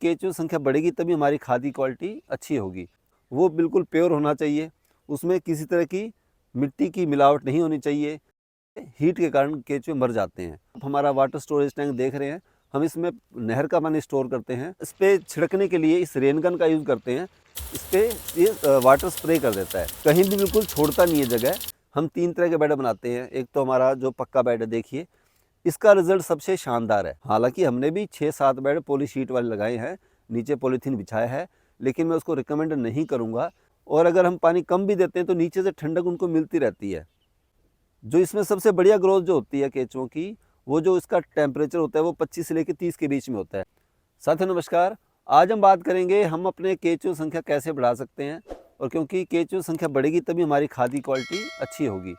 केचुओं संख्या बढ़ेगी तभी हमारी खाद की क्वालिटी अच्छी होगी। वो बिल्कुल प्योर होना चाहिए, उसमें किसी तरह की मिट्टी की मिलावट नहीं होनी चाहिए। हीट के कारण केचुए मर जाते हैं। हमारा वाटर स्टोरेज टैंक देख रहे हैं, हम इसमें नहर का पानी स्टोर करते हैं। इस पे छिड़कने के लिए इस रेन गन का यूज़ करते हैं। इस पे ये वाटर स्प्रे कर देता है, कहीं भी बिल्कुल छोड़ता नहीं है जगह। हम 3 तरह के बेड बनाते हैं। एक तो हमारा जो पक्का बेड है, देखिए इसका रिजल्ट सबसे शानदार है। हालांकि हमने भी 6-7 बेड पॉली शीट वाले लगाए हैं, नीचे पॉलीथीन बिछाया है, लेकिन मैं उसको रिकमेंड नहीं करूँगा। और अगर हम पानी कम भी देते हैं तो नीचे से ठंडक उनको मिलती रहती है। जो इसमें सबसे बढ़िया ग्रोथ जो होती है केचुओं की, वो जो इसका टेम्परेचर होता है वो 25 से लेकर 30 के बीच में होता है। साथियों नमस्कार, आज हम बात करेंगे हम अपने केचुओं संख्या कैसे बढ़ा सकते हैं, और क्योंकि केचुओं संख्या बढ़ेगी तभी हमारी खाद की क्वालिटी अच्छी होगी।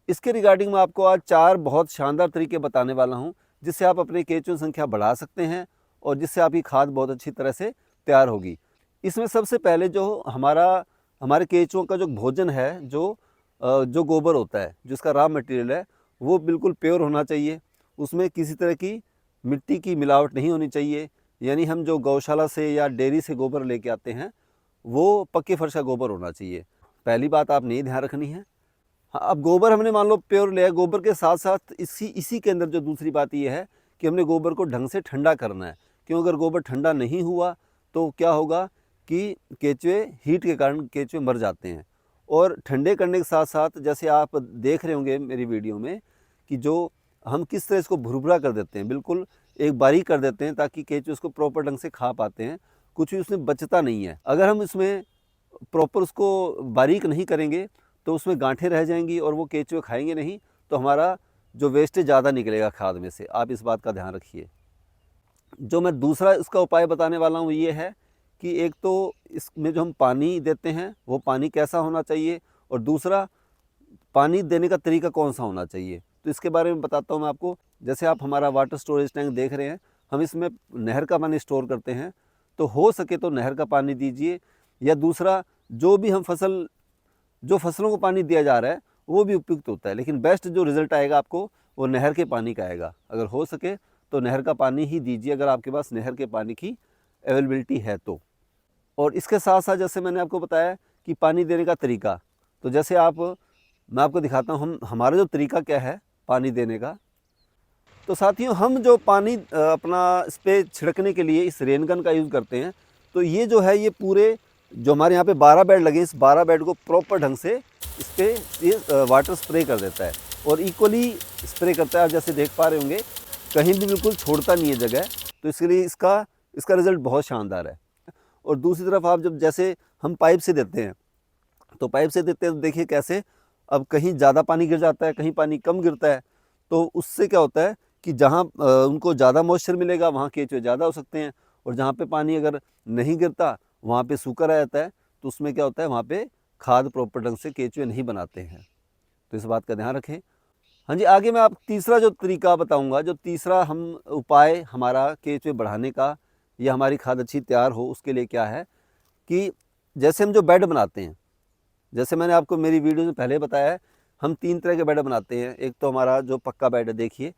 इसके रिगार्डिंग मैं आपको आज 4 बहुत शानदार तरीके बताने वाला हूँ, जिससे आप अपने केचुओं संख्या बढ़ा सकते हैं और जिससे आपकी खाद बहुत अच्छी तरह से तैयार होगी। इसमें सबसे पहले जो हमारे केचुओं का जो भोजन है, जो गोबर होता है, जो इसका रॉ मटेरियल है, वो बिल्कुल प्योर होना चाहिए। उसमें किसी तरह की मिट्टी की मिलावट नहीं होनी चाहिए। यानी हम जो गौशाला से या डेयरी से गोबर लेके आते हैं, वो पक्के फर्श का गोबर होना चाहिए। पहली बात आपने ये ध्यान रखनी है। हाँ, अब गोबर हमने मान लो प्योर लिया, गोबर के साथ साथ इसी के अंदर जो दूसरी बात ये है कि हमने गोबर को ढंग से ठंडा करना है। क्यों, अगर गोबर ठंडा नहीं हुआ तो क्या होगा कि केचुए हीट के कारण केचुए मर जाते हैं। और ठंडे करने के साथ साथ, जैसे आप देख रहे होंगे मेरी वीडियो में, कि जो हम किस तरह इसको भुरभुरा कर देते हैं, बिल्कुल एक बारीक कर देते हैं, ताकि केचुए उसको प्रॉपर ढंग से खा पाते हैं। कुछ भी उसमें बचता नहीं है। अगर हम इसमें प्रॉपर उसको बारीक नहीं करेंगे तो उसमें गांठें रह जाएंगी और वो केचुए खाएंगे नहीं, तो हमारा जो वेस्टेज ज़्यादा निकलेगा खाद में से। आप इस बात का ध्यान रखिए। जो मैं दूसरा इसका उपाय बताने वाला हूँ ये है कि एक तो इसमें जो हम पानी देते हैं वो पानी कैसा होना चाहिए, और दूसरा पानी देने का तरीका कौन सा होना चाहिए। तो इसके बारे में बताता हूँ मैं आपको। जैसे आप हमारा वाटर स्टोरेज टैंक देख रहे हैं, हम इसमें नहर का पानी स्टोर करते हैं, तो हो सके तो नहर का पानी दीजिए। या दूसरा, जो फसलों को पानी दिया जा रहा है वो भी उपयुक्त होता है, लेकिन बेस्ट जो रिज़ल्ट आएगा आपको वो नहर के पानी का आएगा। अगर हो सके तो नहर का पानी ही दीजिए, अगर आपके पास नहर के पानी की अवेलेबिलिटी है तो। और इसके साथ साथ जैसे मैंने आपको बताया कि पानी देने का तरीका, तो जैसे मैं आपको दिखाता हूँ हमारा जो तरीका क्या है पानी देने का। तो साथियों, हम जो पानी अपना इस पर छिड़कने के लिए इस रेन गन का यूज़ करते हैं, तो ये जो है ये पूरे जो हमारे यहाँ पे 12 बेड लगे, इस 12 बेड को प्रॉपर ढंग से इस पर ये वाटर स्प्रे कर देता है और इक्वली स्प्रे करता है। आप जैसे देख पा रहे होंगे, कहीं भी बिल्कुल छोड़ता नहीं है जगह। तो इसके लिए इसका रिज़ल्ट बहुत शानदार है। और दूसरी तरफ आप जब जैसे हम पाइप से देते हैं, तो पाइप से देते हैं तो देखिए कैसे अब कहीं ज़्यादा पानी गिर जाता है, कहीं पानी कम गिरता है। तो उससे क्या होता है कि जहाँ उनको ज़्यादा मॉइस्चर मिलेगा वहाँ केचुए ज़्यादा हो सकते हैं, और जहाँ पे पानी अगर नहीं गिरता वहाँ पे सूखा रह जाता है, तो उसमें क्या होता है, वहाँ पे खाद प्रॉपर ढंग से केचुए नहीं बनाते हैं। तो इस बात का ध्यान रखें। हाँ जी, आगे मैं आप तीसरा जो तरीका बताऊँगा, जो तीसरा हम उपाय हमारा केचुए बढ़ाने का या हमारी खाद अच्छी तैयार हो उसके लिए क्या है कि जैसे हम जो बेड बनाते हैं, जैसे मैंने आपको मेरी वीडियो में पहले बताया है, हम 3 तरह के बेड बनाते हैं। एक तो हमारा जो पक्का बेड है, देखिए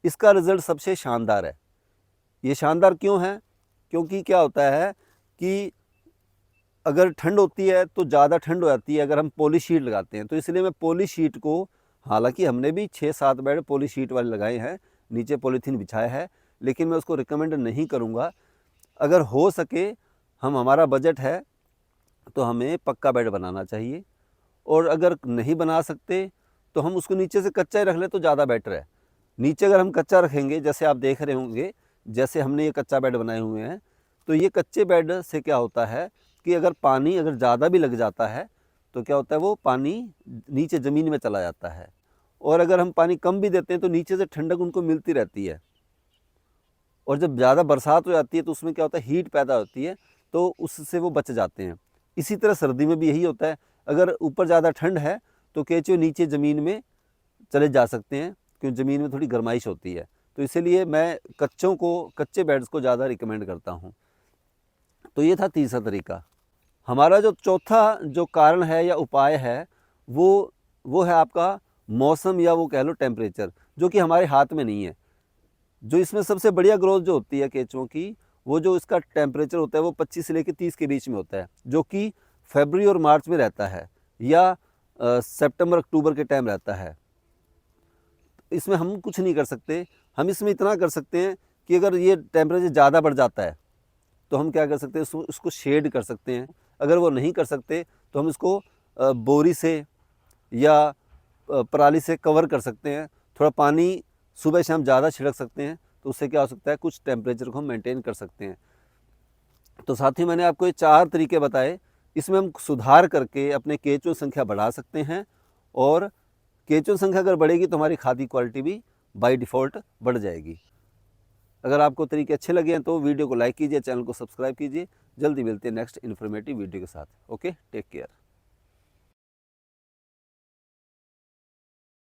इसका रिज़ल्ट सबसे शानदार है। ये शानदार क्यों है? क्योंकि क्या होता है कि अगर ठंड होती है तो ज़्यादा ठंड हो जाती है अगर हम पॉली शीट लगाते हैं। तो इसलिए मैं पॉली शीट को, हालांकि हमने भी 6-7 बेड पॉली शीट वाले लगाए हैं, नीचे पॉलीथीन बिछाया है, लेकिन मैं उसको रिकमेंड नहीं करूँगा। अगर हो सके, हमारा बजट है तो हमें पक्का बेड बनाना चाहिए। और अगर नहीं बना सकते तो हम उसको नीचे से कच्चा ही रख लें तो ज़्यादा बेटर है। नीचे अगर हम कच्चा रखेंगे, जैसे आप देख रहे होंगे, जैसे हमने ये कच्चा बेड बनाए हुए हैं, तो ये कच्चे बेड से क्या होता है कि अगर पानी अगर ज़्यादा भी लग जाता है तो क्या होता है, वो पानी नीचे ज़मीन में चला जाता है। और अगर हम पानी कम भी देते हैं तो नीचे से ठंडक उनको मिलती रहती है। और जब ज़्यादा बरसात हो जाती है तो उसमें क्या होता है, हीट पैदा होती है, तो उससे वो बच जाते हैं। इसी तरह सर्दी में भी यही होता है। अगर ऊपर ज़्यादा ठंड है तो केंचुए नीचे ज़मीन में चले जा सकते हैं, क्योंकि ज़मीन में थोड़ी गर्माइश होती है। तो इसीलिए मैं कच्चे बेड्स को ज़्यादा रिकमेंड करता हूँ। तो ये था तीसरा तरीका। हमारा जो चौथा जो कारण है या उपाय है, वो है आपका मौसम, या वो कह लो टेम्परेचर, जो कि हमारे हाथ में नहीं है। जो इसमें सबसे बढ़िया ग्रोथ जो होती है केंचुओं की, वो जो इसका टेम्परेचर होता है वो 25 से लेकर 30 के बीच में होता है, जो कि फरवरी और मार्च में रहता है या सितंबर अक्टूबर के टाइम रहता है। इसमें हम कुछ नहीं कर सकते। हम इसमें इतना कर सकते हैं कि अगर ये टेम्परेचर ज़्यादा बढ़ जाता है तो हम क्या कर सकते हैं, उसको शेड कर सकते हैं। अगर वो नहीं कर सकते तो हम इसको बोरी से या पराली से कवर कर सकते हैं। थोड़ा पानी सुबह शाम ज़्यादा छिड़क सकते हैं, तो उससे क्या हो सकता है, कुछ टेम्परेचर को हम मेंटेन कर सकते हैं। तो साथ ही मैंने आपको ये 4 तरीके बताए, इसमें हम सुधार करके अपने केंचुओं संख्या बढ़ा सकते हैं, और केंचुओं संख्या अगर बढ़ेगी तो हमारी खाद की क्वालिटी भी बाय डिफ़ॉल्ट बढ़ जाएगी। अगर आपको तरीके अच्छे लगे हैं तो वीडियो को लाइक कीजिए, चैनल को सब्सक्राइब कीजिए। जल्दी मिलते हैं नेक्स्ट इन्फॉर्मेटिव वीडियो के साथ। Okay, take care.